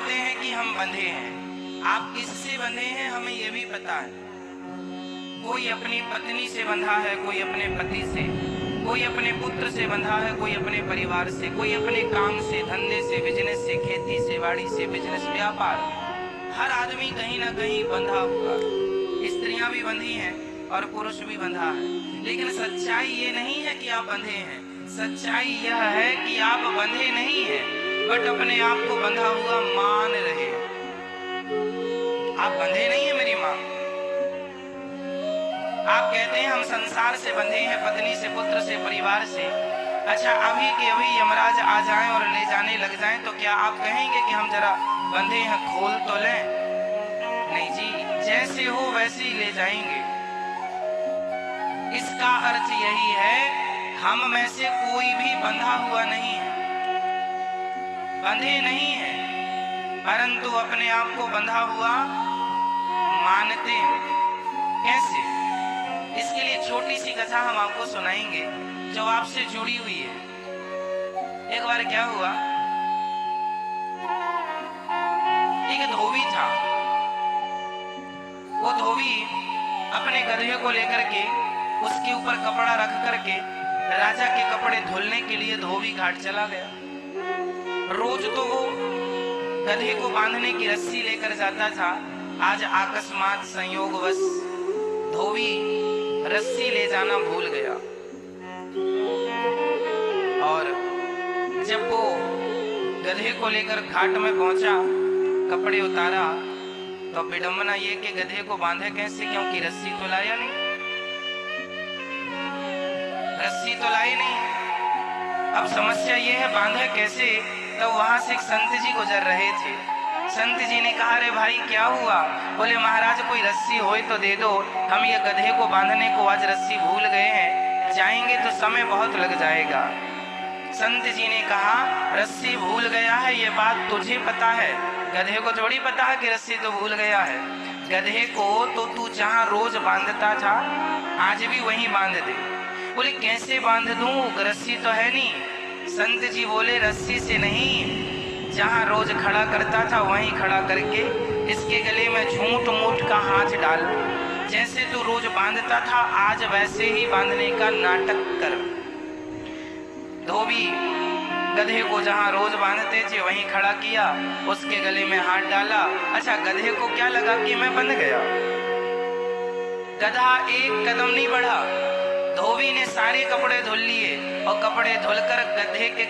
कहते हैं कि हम बंधे हैं। आप किससे बंधे हैं हमें यह भी पता है। कोई अपनी पत्नी से बंधा है, कोई अपने पति से, कोई अपने पुत्र से बंधा है, कोई अपने परिवार से, कोई अपने काम से, धंधे से, बिजनेस से, खेती से, बाड़ी से, बिजनेस, व्यापार। हर आदमी कहीं ना कहीं बंधा हुआ। स्त्रियां भी बंधी हैं और पुरुष भी बंधा है। लेकिन सच्चाई ये नहीं है कि आप बंधे हैं। सच्चाई यह है कि आप बंधे नहीं हैं, बट अपने आप को बंधा हुआ मान रहे हैं। आप बंधे नहीं है मेरी माँ। आप कहते हैं हम संसार से बंधे हैं, पत्नी से, पुत्र से, परिवार से। अच्छा, अभी के अभी यमराज आ जाएं और ले जाने लग जाएं तो क्या आप कहेंगे कि हम जरा बंधे हैं, खोल तो लें? नहीं जी, जैसे हो वैसे ही ले जाएंगे। इसका अर्थ यही है हम में से कोई भी बंधा हुआ नहीं है, बंधे नहीं है, परंतु अपने आप को बंधा हुआ मानते हैं। कैसे? इसके लिए छोटी सी कथा हम आपको सुनाएंगे जो आपसे जुड़ी हुई है। एक बार क्या हुआ, एक धोबी था। वो धोबी अपने गधे को लेकर के उसके ऊपर कपड़ा रख करके राजा के कपड़े धुलने के लिए धोबी घाट चला गया। रोज तो वो गधे को बांधने की रस्सी लेकर जाता था। आज अकस्मात संयोगवश धोबी रस्सी ले जाना भूल गया और जब वो गधे को लेकर घाट में पहुंचा, कपड़े उतारा तो विडंबना ये कि गधे को बांधे कैसे, क्योंकि रस्सी तो लाया नहीं, रस्सी तो लाई नहीं। अब समस्या ये है बांधे कैसे। तो वहां से एक संत जी गुजर रहे थे। संत जी ने कहा, अरे भाई क्या हुआ? बोले महाराज कोई रस्सी होए तो दे दो, हम ये गधे को बांधने को आज रस्सी भूल गए हैं, जाएंगे तो समय बहुत लग जाएगा। संत जी ने कहा, रस्सी भूल गया है ये बात तुझे पता है, गधे को थोड़ी पता है कि रस्सी तो भूल गया है। गधे को तो तू जहाँ रोज बांधता था आज भी वहीं बांध दे। बोले कैसे बांध दूं, रस्सी तो है नहीं। संत जी बोले रस्सी से नहीं, जहाँ रोज खड़ा करता था वहीं खड़ा करके इसके गले में झूठ मूठ का हाथ डाल, जैसे तू रोज बांधता था आज वैसे ही बांधने का नाटक कर। धोबी गधे को जहाँ रोज बांधते थे वहीं खड़ा किया, उसके गले में हाथ डाला। अच्छा, गधे को क्या लगा कि मैं बंध गया। गधा एक कदम नहीं बढ़ा। धोबी ने सारे कपड़े धुल लिए और कपड़े धुलकर गधे के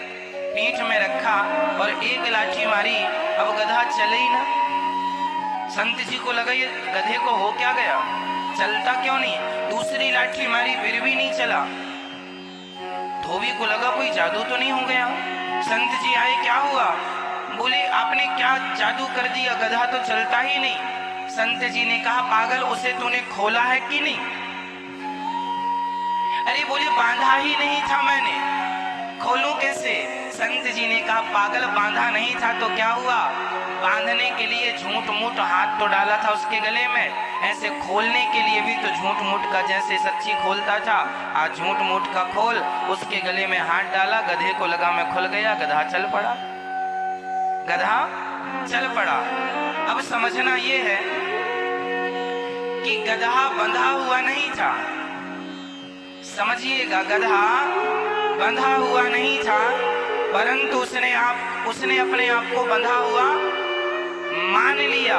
पीठ में रखा और एक लाठी मारी। अब गधा चले ही ना। संत जी को लगा ये गधे को हो क्या गया, चलता क्यों नहीं। दूसरी लाठी मारी फिर भी नहीं चला। धोबी को लगा कोई जादू तो नहीं हो गया। संत जी आए, क्या हुआ? बोले आपने क्या जादू कर दिया, गधा तो चलता ही नहीं। संत जी ने कहा, पागल उसे तूने खोला है कि नहीं? अरे बोले बांधा ही नहीं था मैंने, खोलूं कैसे? संत जी ने कहा, पागल बांधा नहीं था तो क्या हुआ? बांधने के लिए झूठ मूठ हाथ तो डाला था उसके गले में, ऐसे खोलने के लिए भी तो झूठ मूठ का जैसे सच्ची खोलता था, आज झूठ मूठ का खोल। उसके गले में हाथ डाला, गधे को लगा मैं खुल गया, गधा चल पड़ा। गधा चल पड़ा। अब समझना ये है कि गधा बंधा हुआ नहीं था। समझिएगा, गधा बंधा हुआ नहीं था, परंतु उसने अपने आप को बंधा हुआ मान लिया।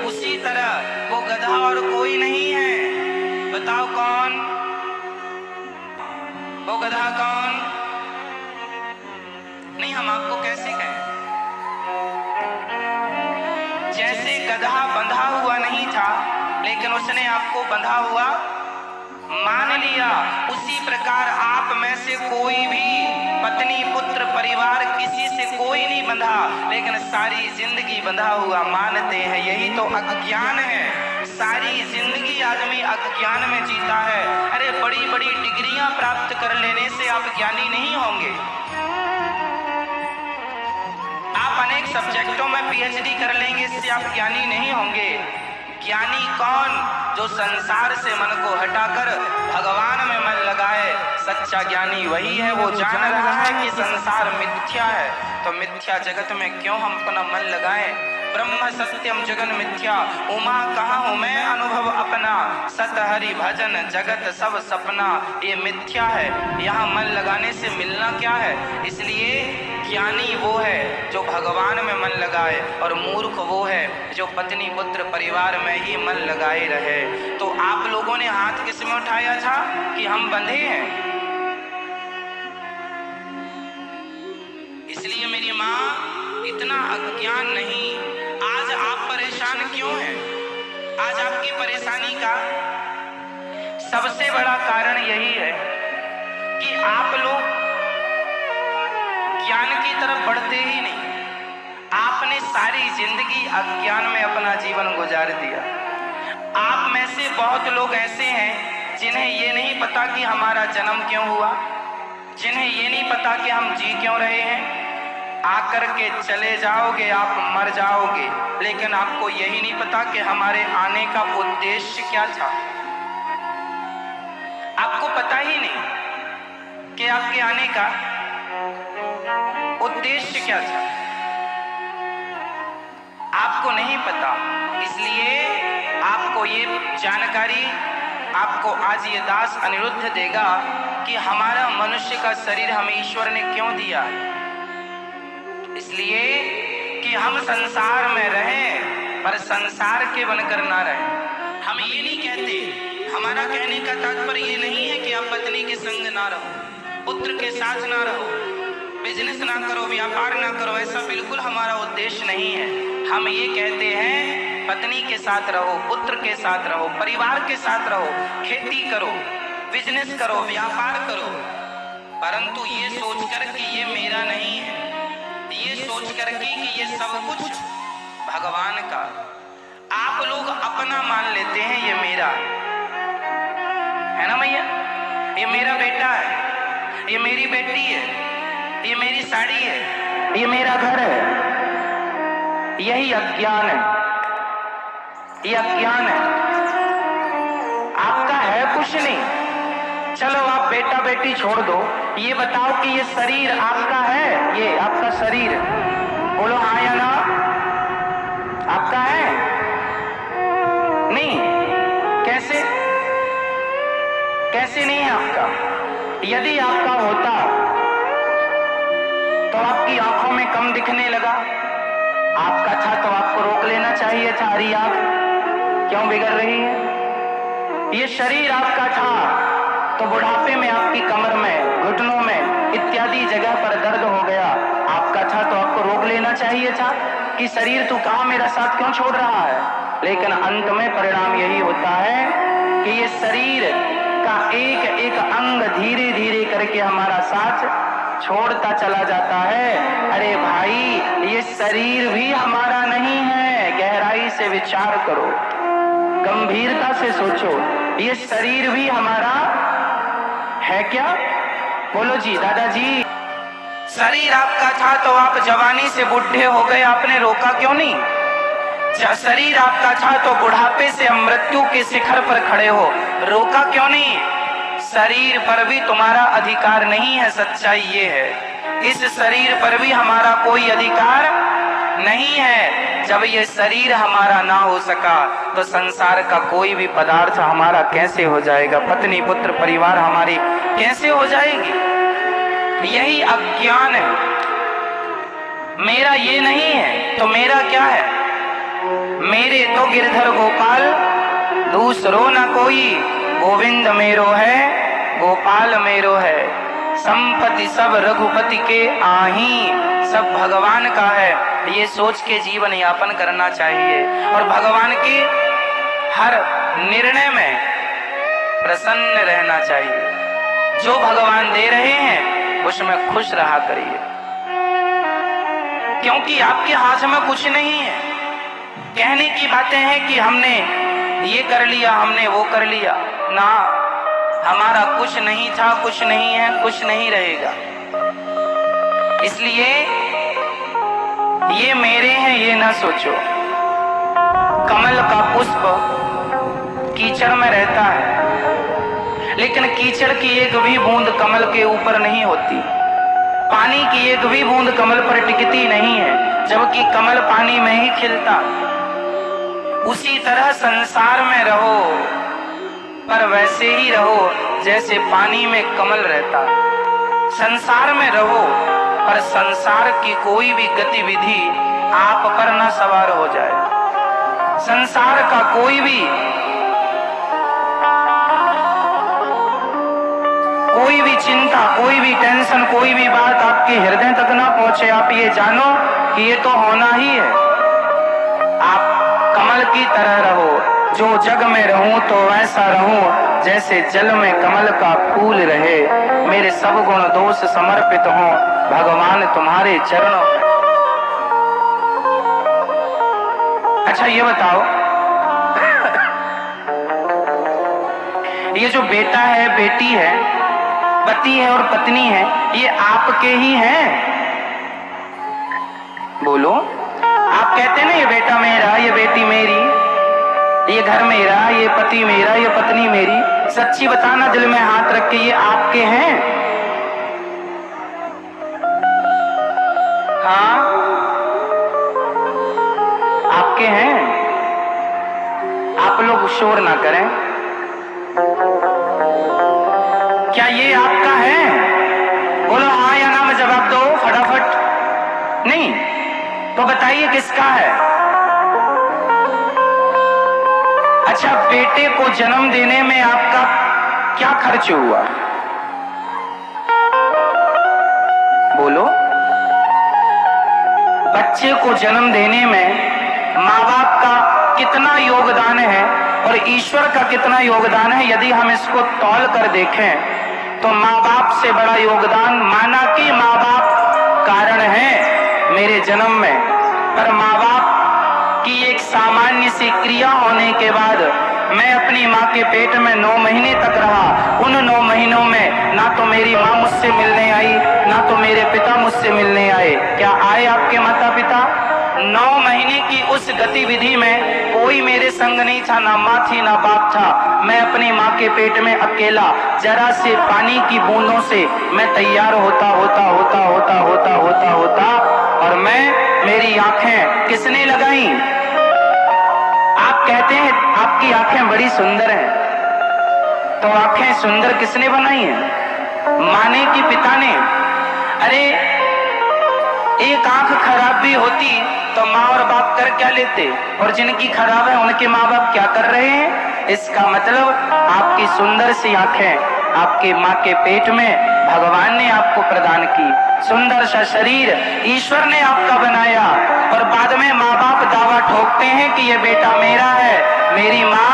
उसी तरह वो गधा और कोई नहीं है। बताओ कौन? वो गधा कौन? नहीं, हम आपको कैसे कहें? जैसे गधा बंधा हुआ नहीं था लेकिन उसने आपको बंधा हुआ मान लिया, उसी प्रकार आप में से कोई भी पत्नी, पुत्र, परिवार, किसी से कोई नहीं बंधा, लेकिन सारी जिंदगी बंधा हुआ मानते हैं। यही तो अज्ञान है। सारी जिंदगी आदमी अज्ञान में जीता है। अरे बड़ी बड़ी डिग्रियां प्राप्त कर लेने से आप ज्ञानी नहीं होंगे। आप अनेक सब्जेक्टों में पीएचडी कर लेंगे, इससे आप ज्ञानी नहीं होंगे। ज्ञानी कौन? जो संसार से मन को हटाकर भगवान में मन लगाए। सच्चा ज्ञानी वही है, वो जान रहा है कि संसार मिथ्या है, तो मिथ्या जगत में क्यों हम अपना मन लगाएं। ब्रह्म सत्यम जगन मिथ्या, उमा कहाँ हूँ मैं अनुभव अपना, सत हरि भजन जगत सब सपना। ये मिथ्या है, यहाँ मन लगाने से मिलना क्या है। इसलिए ज्ञानी वो है जो भगवान में मन लगाए, और मूर्ख वो है जो पत्नी पुत्र परिवार में ही मन लगाए रहे। तो आप लोगों ने हाथ किस में उठाया था कि हम बंधे हैं? इसलिए मेरी माँ, इतना अज्ञान नहीं। आज आप परेशान क्यों हैं? आज आपकी परेशानी का सबसे बड़ा कारण यही है कि आप लोग ज्ञान की तरफ बढ़ते ही नहीं। आपने सारी जिंदगी अज्ञान में अपना जीवन गुजार दिया। आप में से बहुत लोग ऐसे हैं जिन्हें ये नहीं पता कि हमारा जन्म क्यों हुआ, जिन्हें ये नहीं पता कि हम जी क्यों रहे हैं। आकर के चले जाओगे, आप मर जाओगे, लेकिन आपको यही नहीं पता कि हमारे आने का उद्देश्य क्या था। आपको पता ही नहीं कि आपके आने का उद्देश्य क्या था, आपको नहीं पता। इसलिए आपको ये जानकारी, आपको आज ये दास अनिरुद्ध देगा कि हमारा मनुष्य का शरीर हमें ईश्वर ने क्यों दिया। इसलिए कि हम संसार में रहें, पर संसार के बनकर ना रहें। हम ये नहीं कहते, हमारा कहने का तात्पर्य ये नहीं है कि आप पत्नी के संग ना रहो, पुत्र के साथ ना रहो, बिजनेस ना करो, व्यापार ना करो, ऐसा बिल्कुल हमारा उद्देश्य नहीं है। हम ये कहते हैं पत्नी के साथ रहो, पुत्र के साथ रहो, परिवार के साथ रहो, खेती करो, बिजनेस करो, व्यापार करो, परंतु ये सोचकर कि ये मेरा नहीं है, ये सोच करके कि ये सब कुछ भगवान का। आप लोग अपना मान लेते हैं, ये मेरा है ना भैया, ये मेरा बेटा है, ये मेरी बेटी है, ये मेरी साड़ी है, ये मेरा घर है। यही अज्ञान है, ये अज्ञान है। आपका है कुछ नहीं। चलो आप बेटा बेटी छोड़ दो, ये बताओ कि ये शरीर आपका है, ये आपका शरीर, बोलो हाँ या ना, आपका है? नहीं। कैसे कैसे नहीं है आपका? यदि आपका होता तो आपकी आंखों में कम दिखने लगा। आपका था तो आपको रोक लेना चाहिए था, अरे आंख क्यों बिगड़ रही है। ये शरीर आपका था तो बुढ़ापे में आपकी कमर में, घुटनों में इत्यादि जगह पर दर्द हो गया। आपका था तो आपको रोक लेना चाहिए था कि शरीर तू कहाँ मेरा साथ क्यों छोड़ रहा है। लेकिन अंत में परिणाम यही होता है कि ये शरीर का एक एक अंग धीरे धीरे करके हमारा साथ छोड़ता चला जाता है। अरे भाई, ये शरीर भी हमारा नहीं है। गहराई से विचार करो, गंभीरता से सोचो, ये शरीर भी हमारा है क्या? बोलो जी दादाजी। शरीर आपका था तो आप जवानी से बुढ़े हो गए, आपने रोका क्यों नहीं? शरीर आपका था तो बुढ़ापे से मृत्यु के शिखर पर खड़े हो, रोका क्यों नहीं? शरीर पर भी तुम्हारा अधिकार नहीं है। सच्चाई ये है, इस शरीर पर भी हमारा कोई अधिकार नहीं है। जब ये शरीर हमारा ना हो सका तो संसार का कोई भी पदार्थ हमारा कैसे हो जाएगा? पत्नी पुत्र परिवार हमारी कैसे हो जाएगी? यही अज्ञान है। मेरा ये नहीं है तो मेरा क्या है? मेरे तो गिरधर गोपाल दूसरो न कोई, गोविंद मेरो है गोपाल मेरो है। संपत्ति सब रघुपति के आही, सब भगवान का है। ये सोच के जीवन यापन करना चाहिए और भगवान के हर निर्णय में प्रसन्न रहना चाहिए। जो भगवान दे रहे हैं उसमें खुश रहा करिए, क्योंकि आपके हाथ में कुछ नहीं है। कहने की बातें हैं कि हमने ये कर लिया, हमने वो कर लिया ना, हमारा कुछ नहीं था, कुछ नहीं है, कुछ नहीं रहेगा। इसलिए ये मेरे हैं ये ना सोचो। कमल का पुष्प कीचड़ में रहता है, लेकिन कीचड़ की एक भी बूंद कमल के ऊपर नहीं होती, पानी की एक भी बूंद कमल पर टिकती नहीं है, जबकि कमल पानी में ही खिलता। उसी तरह संसार में रहो, पर वैसे ही रहो जैसे पानी में कमल रहता। संसार में रहो, पर संसार की कोई भी गतिविधि आप पर न सवार हो जाए। संसार का कोई भी चिंता, कोई भी टेंशन, कोई भी बात आपके हृदय तक ना पहुंचे। आप ये जानो कि ये तो होना ही है। आप कमल की तरह रहो, जो जग में रहूं तो वैसा रहूं जैसे जल में कमल का फूल रहे। मेरे सब गुण दोष समर्पित हों भगवान तुम्हारे चरणों। अच्छा ये बताओ, ये जो बेटा है, बेटी है, पति है और पत्नी है, ये आपके ही हैं? बोलो। आप कहते ना ये बेटा मेरा, ये बेटी मेरी, ये घर मेरा, ये पति मेरा, ये पत्नी मेरी। सच्ची बताना दिल में हाथ रख के, ये आपके हैं? हाँ, आपके हैं। आप लोग शोर ना करें। क्या ये आपका है? बोलो हाँ या ना में जवाब दो फटाफट। नहीं तो बताइए किसका है? अच्छा, बेटे को जन्म देने में आपका क्या खर्च हुआ? बोलो। बच्चे को जन्म देने में माँ बाप का कितना योगदान है और ईश्वर का कितना योगदान है, यदि हम इसको तौल कर देखें तो माँ बाप से बड़ा योगदान, माना कि माँ बाप कारण है मेरे जन्म में, पर माँ बाप की एक सामान्य सी क्रिया होने के बाद मैं अपनी माँ के पेट में 9 महीने तक रहा। उन 9 महीनों में ना तो मेरी माँ मुझसे मिलने आई, ना तो मेरे पिता मुझसे मिलने आए। क्या आए आपके माता पिता? 9 महीने की उस गतिविधि में कोई मेरे संग नहीं था, ना माँ थी ना बाप था। मैं अपनी माँ के पेट में अकेला, जरा से पानी की बूंदों से मैं तैयार होता और मेरी आंखें किसने लगाई? आप कहते हैं आपकी आंखें बड़ी सुंदर हैं, तो आंखें सुंदर किसने बनाई हैं? माँ ने कि पिता ने? अरे एक आंख खराब भी होती तो माँ और बाप कर क्या लेते, और जिनकी खराब है उनके माँ बाप क्या कर रहे हैं? इसका मतलब आपकी सुंदर सी आंखें आपके माँ के पेट में भगवान ने आपको प्रदान की। सुंदर सा शरीर ईश्वर ने आपका बनाया, और बाद में माँ बाप दावा ठोकते हैं कि ये बेटा मेरा है। मेरी माँ,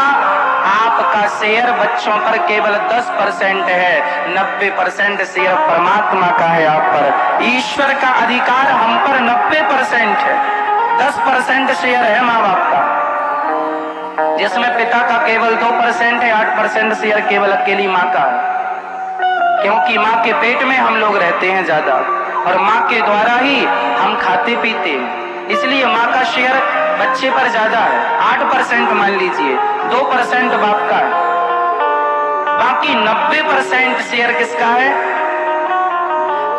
आपका शेयर बच्चों पर केवल 10% है, 90% शेयर परमात्मा का है आप पर। ईश्वर का अधिकार हम पर 90% है, 10% शेयर है माँ बाप का, जिसमें पिता का केवल 2% है, 8% शेयर केवल अकेली माँ का है। क्योंकि माँ के पेट में हम लोग रहते हैं ज्यादा, और माँ के द्वारा ही हम खाते पीते हैं, इसलिए माँ का शेयर बच्चे पर ज्यादा है। 8% मान लीजिए, 2% बाप का है, बाकी 90% शेयर किसका है?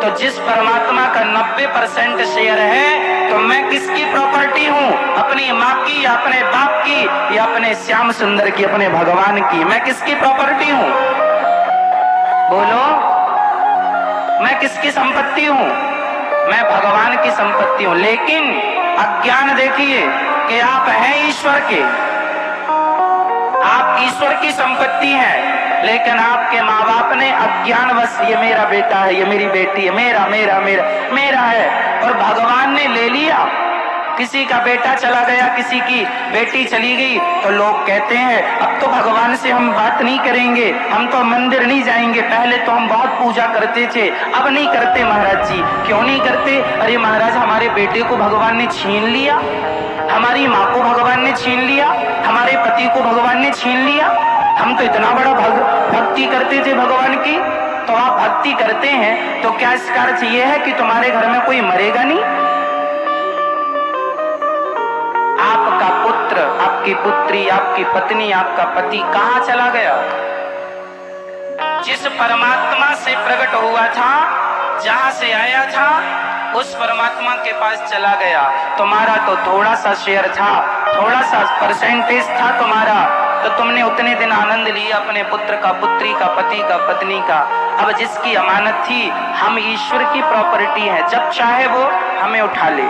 तो जिस परमात्मा का 90% शेयर है, तो मैं किसकी प्रॉपर्टी हूँ? अपनी माँ की या अपने बाप की या अपने श्याम सुंदर की, अपने भगवान की? मैं किसकी प्रॉपर्टी हूँ? बोलो। मैं किसकी संपत्ति हूँ? मैं भगवान की संपत्ति हूँ। लेकिन अज्ञान देखिए कि आप हैं ईश्वर के, आप ईश्वर की संपत्ति हैं, लेकिन आपके माँ बाप ने अज्ञानवश ये मेरा बेटा है, ये मेरी बेटी है, मेरा मेरा मेरा मेरा है, और भगवान ने ले लिया। किसी का बेटा चला गया, किसी की बेटी चली गई, तो लोग कहते हैं अब तो भगवान से हम बात नहीं करेंगे, हम तो मंदिर नहीं जाएंगे, पहले तो हम बहुत पूजा करते थे, अब नहीं करते महाराज जी। क्यों नहीं करते? अरे महाराज, हमारे बेटे को भगवान ने छीन लिया, हमारी माँ को भगवान ने छीन लिया, हमारे पति को भगवान ने छीन लिया। हम तो इतना बड़ा भक्ति करते थे भगवान की। तो आप भक्ति करते हैं तो क्या इसका अर्थ ये है कि तुम्हारे घर में कोई मरेगा नहीं? आपका पुत्र, आपके आपकी पुत्री, आपकी पत्नी, आपका पति कहाँ चला गया? जिस परमात्मा से प्रकट हुआ था, जहां से आया था, उस परमात्मा के पास चला गया। तुम्हारा तो थोड़ा सा शेयर था, थोड़ा सा परसेंटेज था तुम्हारा, तो तुमने उतने दिन आनंद लिया अपने पुत्र का, पुत्री का, पति का, पत्नी का। अब जिसकी अमानत थी, हम ईश्वर की प्रॉपर्टी है, जब चाहे वो हमें उठा ले,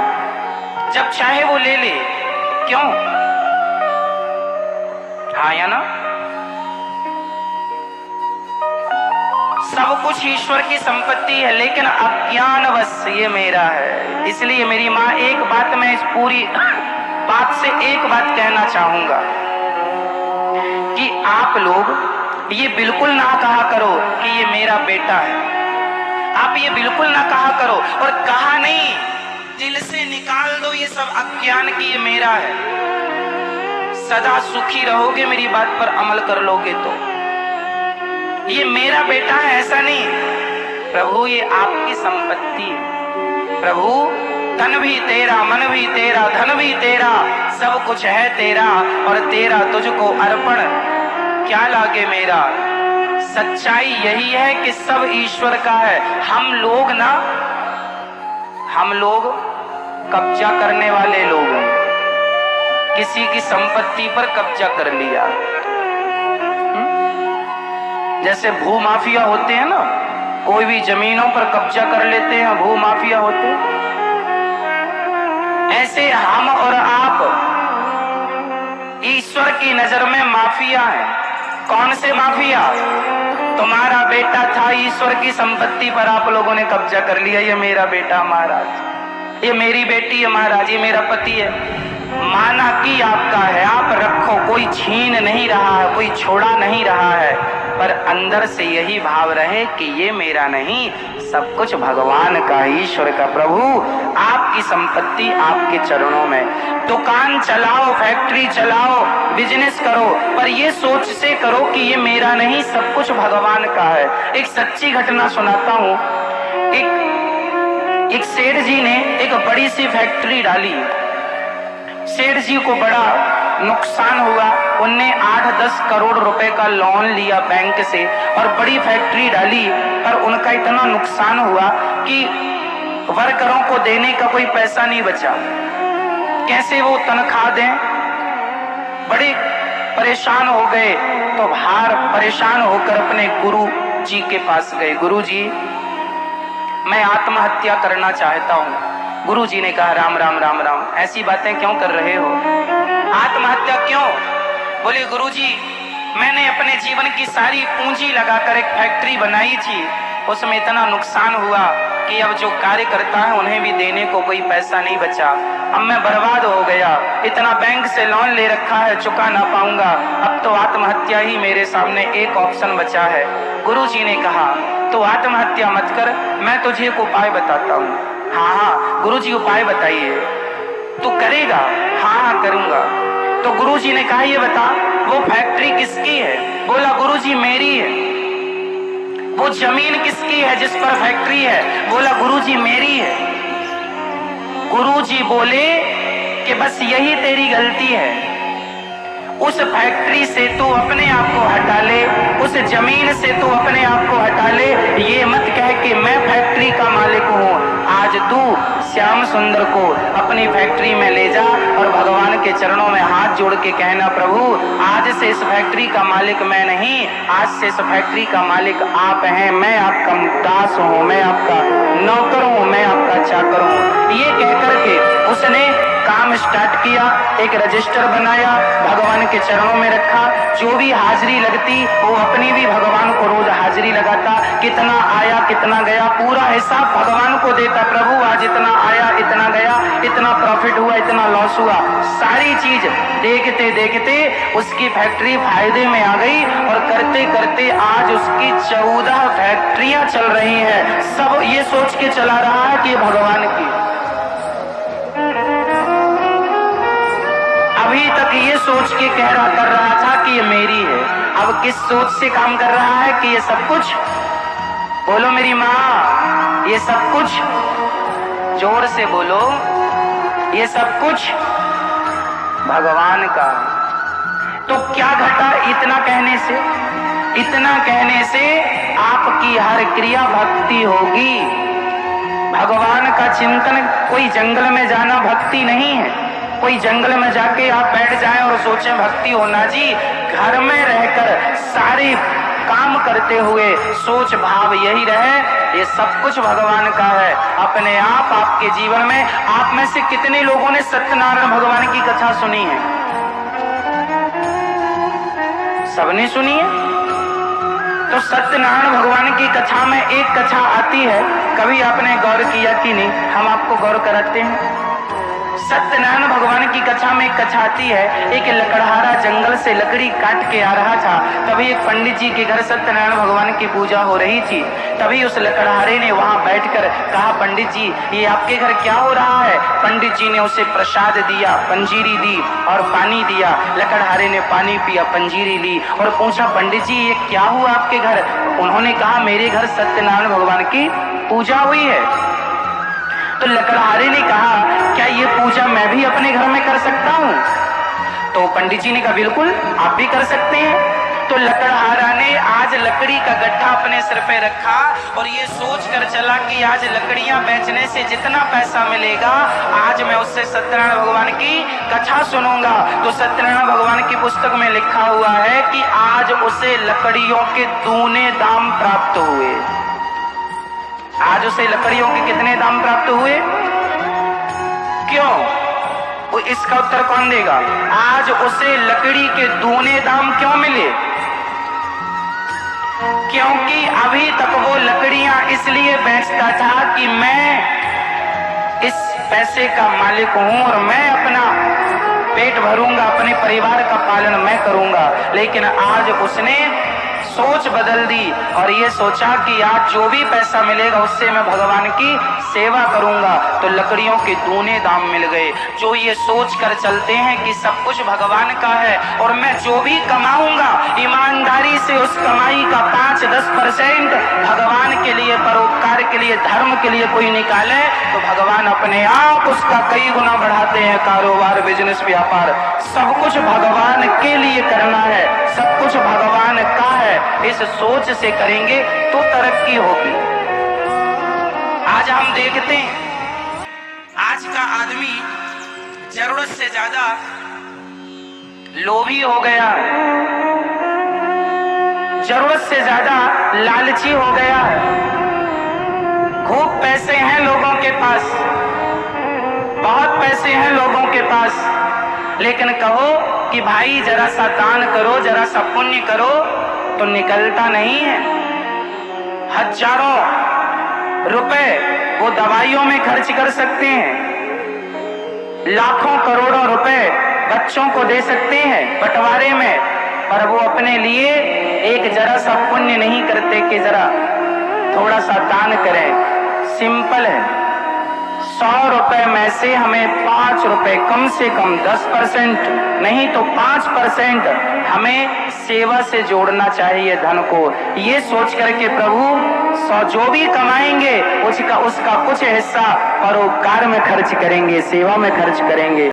जब चाहे वो ले ले। क्यों? हाँ या ना? सब कुछ ईश्वर की संपत्ति है, लेकिन अज्ञानवश ये मेरा है। इसलिए मेरी माँ, एक बात मैं इस पूरी बात से एक बात कहना चाहूंगा कि आप लोग ये बिल्कुल ना कहा करो कि ये मेरा बेटा है। आप ये बिल्कुल ना कहा करो, और कहा नहीं, दिल से निकाल दो ये सब अज्ञान की ये मेरा है। सदा सुखी रहोगे, मेरी बात पर अमल कर लोगे तो। ये मेरा बेटा है ऐसा नहीं, प्रभु ये आपकी संपत्ति है। प्रभु तन भी तेरा, मन भी तेरा, धन भी तेरा, सब कुछ है तेरा, और तेरा तुझको अर्पण क्या लागे मेरा। सच्चाई यही है कि सब ईश्वर का है। हम लोग कब्जा करने वाले लोग हैं, किसी की संपत्ति पर कब्जा कर लिया। जैसे भू माफिया होते हैं ना, कोई भी जमीनों पर कब्जा कर लेते हैं, भू माफिया होते हैं। ऐसे हम और आप ईश्वर की नजर में माफिया हैं। कौन से माफिया? तुम्हारा बेटा था, ईश्वर की संपत्ति पर आप लोगों ने कब्जा कर लिया। ये मेरा बेटा महाराज, ये मेरी बेटी है महाराज, ये मेरा पति है। माना कि आपका है, आप रखो, कोई छीन नहीं रहा है, कोई छोड़ा नहीं रहा है, पर अंदर से यही भाव रहे कि ये मेरा नहीं, सब कुछ भगवान का, ईश्वर का। प्रभु आपकी संपत्ति आपके चरणों में। दुकान चलाओ, फैक्ट्री चलाओ, बिजनेस करो, पर ये सोच से करो कि ये मेरा नहीं, सब कुछ भगवान का है। एक सच्ची घटना सुनाता हूँ। एक सेठ जी ने एक बड़ी सी फैक्ट्री डाली। सेठ जी को बड़ा नुकसान हुआ। उनने 8-10 करोड़ रुपए का लोन लिया बैंक से और बड़ी फैक्ट्री डाली, पर उनका इतना नुकसान हुआ कि वर्करों को देने का कोई पैसा नहीं बचा। कैसे वो तनख्वाह दें? बड़े परेशान हो गए, तो बाहर परेशान होकर अपने गुरु जी के पास गए। गुरु जी, मैं आत्महत्या करना चाहता हूँ। गुरु जी ने कहा, राम राम राम राम, ऐसी बातें क्यों कर रहे हो? आत्महत्या क्यों? बोले, गुरु जी, मैंने अपने जीवन की सारी पूंजी लगाकर एक फैक्ट्री बनाई थी, उसमें इतना नुकसान हुआ कि अब जो कार्य करता है उन्हें भी देने को कोई पैसा नहीं बचा। अब मैं बर्बाद हो गया, इतना बैंक से लोन ले रखा है, चुका ना पाऊंगा। अब तो आत्महत्या ही मेरे सामने एक ऑप्शन बचा है। गुरु जी ने कहा, तो आत्महत्या मत कर, मैं तुझे एक उपाय बताता हूँ। हाँ, गुरु जी उपाय बताइए। तू करेगा? हाँ करूंगा। तो गुरु जी ने कहा, ये बता, वो फैक्ट्री किसकी है? बोला, गुरु जी मेरी है। वो जमीन किसकी है जिस पर फैक्ट्री है? बोला, गुरु जी मेरी है। गुरु जी बोले कि बस यही तेरी गलती है। उस फैक्ट्री से तू अपने आप को हटा ले, उस जमीन से तू अपने आप को हटा ले। ये मत कह कि मैं फैक्ट्री का मालिक हूँ। आज तू श्याम सुंदर को अपनी फैक्ट्री में ले जा और भगवान के चरणों में हाथ जोड़ के कहना, प्रभु आज से इस फैक्ट्री का मालिक मैं नहीं, आज से इस फैक्ट्री का मालिक आप हैं। मैं आपका दास हूँ, मैं आपका नौकर हूँ, मैं आपका चाकर हूँ। ये कहकर के उसने काम स्टार्ट किया। एक रजिस्टर बनाया, भगवान के चरणों में रखा। जो भी हाजिरी लगती वो अपनी भी भगवान को रोज हाजिरी लगाता। कितना आया, कितना गया, पूरा हिसाब भगवान को देता। प्रभु आज इतना आया, इतना गया, इतना प्रॉफिट हुआ, इतना लॉस हुआ। सारी चीज देखते देखते उसकी फैक्ट्री फायदे में आ गई और करते करते आज उसकी 14 फैक्ट्रियां चल रही हैं। सब ये सोच के चला रहा है कि भगवान की। अभी तक ये सोच के कर रहा था कि ये मेरी है। अब किस सोच से काम कर रहा है कि ये सब कुछ, बोलो मेरी माँ, ये सब कुछ, जोर से बोलो, ये सब कुछ भगवान का। तो क्या घटा इतना कहने से? इतना कहने से आपकी हर क्रिया भक्ति होगी। भगवान का चिंतन, कोई जंगल में जाना भक्ति नहीं है। कोई जंगल में जाके आप बैठ जाएं और सोचें भक्ति होना जी। घर में रहकर सारे काम करते हुए सोच भाव यही रहे, ये सब कुछ भगवान का है। अपने आप आपके जीवन में, आप में से कितने लोगों ने सत्यनारायण भगवान की कथा सुनी है? सबने सुनी है। तो सत्यनारायण भगवान की कथा में एक कथा आती है, कभी आपने गौर किया कि नहीं? हम आपको गौर कराते हैं। सत्यनारायण भगवान की कथा में एक कथा आती है, एक लकड़हारा जंगल से लकड़ी काट के आ रहा था। तभी एक पंडित जी के घर सत्यनारायण भगवान की पूजा हो रही थी। तभी उस लकड़हारे ने वहां बैठकर कहा, पंडित जी ये आपके घर क्या हो रहा है? पंडित जी ने उसे प्रसाद दिया, पंजीरी दी और पानी दिया। लकड़हारे ने पानी पिया, पंजीरी ली और पूछा, पंडित जी ये क्या हुआ आपके घर? उन्होंने कहा, मेरे घर सत्यनारायण भगवान की पूजा हुई है। तो लकड़हारे ने कहा, क्या ये पूजा मैं भी अपने घर में कर सकता हूँ? तो पंडित जी ने कहा, बिल्कुल आप भी कर सकते हैं। तो लकड़हारा ने आज लकड़ी का गट्ठा अपने सिर पे रखा और ये सोच कर चला कि आज लकड़ियां बेचने से जितना पैसा मिलेगा, आज मैं उससे सत्यनारायण भगवान की कथा सुनूंगा। तो सत्यनारायण भगवान की पुस्तक में लिखा हुआ है कि आज उसे लकड़ियों के दूने दाम प्राप्त हुए। आज उसे लकड़ियों के कितने दाम प्राप्त हुए? क्यों? वो इसका उत्तर कौन देगा? आज उसे लकड़ी के दूने दाम क्यों मिले? क्योंकि अभी तक वो लकड़ियां इसलिए बेचता था कि मैं इस पैसे का मालिक हूं और मैं अपना पेट भरूंगा, अपने परिवार का पालन मैं करूंगा। लेकिन आज उसने सोच बदल दी और ये सोचा कि आज जो भी पैसा मिलेगा उससे मैं भगवान की सेवा करूंगा। तो लकड़ियों के दूने दाम मिल गए। जो ये सोच कर चलते हैं कि सब कुछ भगवान का है और मैं जो भी कमाऊंगा ईमानदारी से उस कमाई का 5-10% भगवान के लिए, परोपकार के लिए, धर्म के लिए कोई निकाले तो भगवान अपने आप उसका कई गुना बढ़ाते हैं। कारोबार, बिजनेस, व्यापार सब कुछ भगवान के लिए करना है, सब कुछ भगवान का है। इस सोच से करेंगे तो तरक्की होगी। आज हम देखते हैं आज का आदमी जरूरत से ज्यादा लोभी हो गया, जरूरत से ज्यादा लालची हो गया। खूब पैसे हैं लोगों के पास, बहुत पैसे हैं लोगों के पास, लेकिन कहो कि भाई जरा सा दान करो, जरा सा पुण्य करो तो निकलता नहीं है। हजारों रुपए वो दवाइयों में खर्च कर सकते हैं, लाखों करोड़ों रुपए बच्चों को दे सकते हैं बंटवारे में, पर वो अपने लिए एक जरा सा पुण्य नहीं करते कि जरा थोड़ा सा दान करें। सिंपल है, 100 रुपए में से हमें 5 रुपए, कम से कम 10% नहीं तो 5% हमें सेवा से जोड़ना चाहिए धन को। ये सोच करके प्रभु जो भी कमाएंगे उसका कुछ हिस्सा परोपकार में खर्च करेंगे, सेवा में खर्च करेंगे।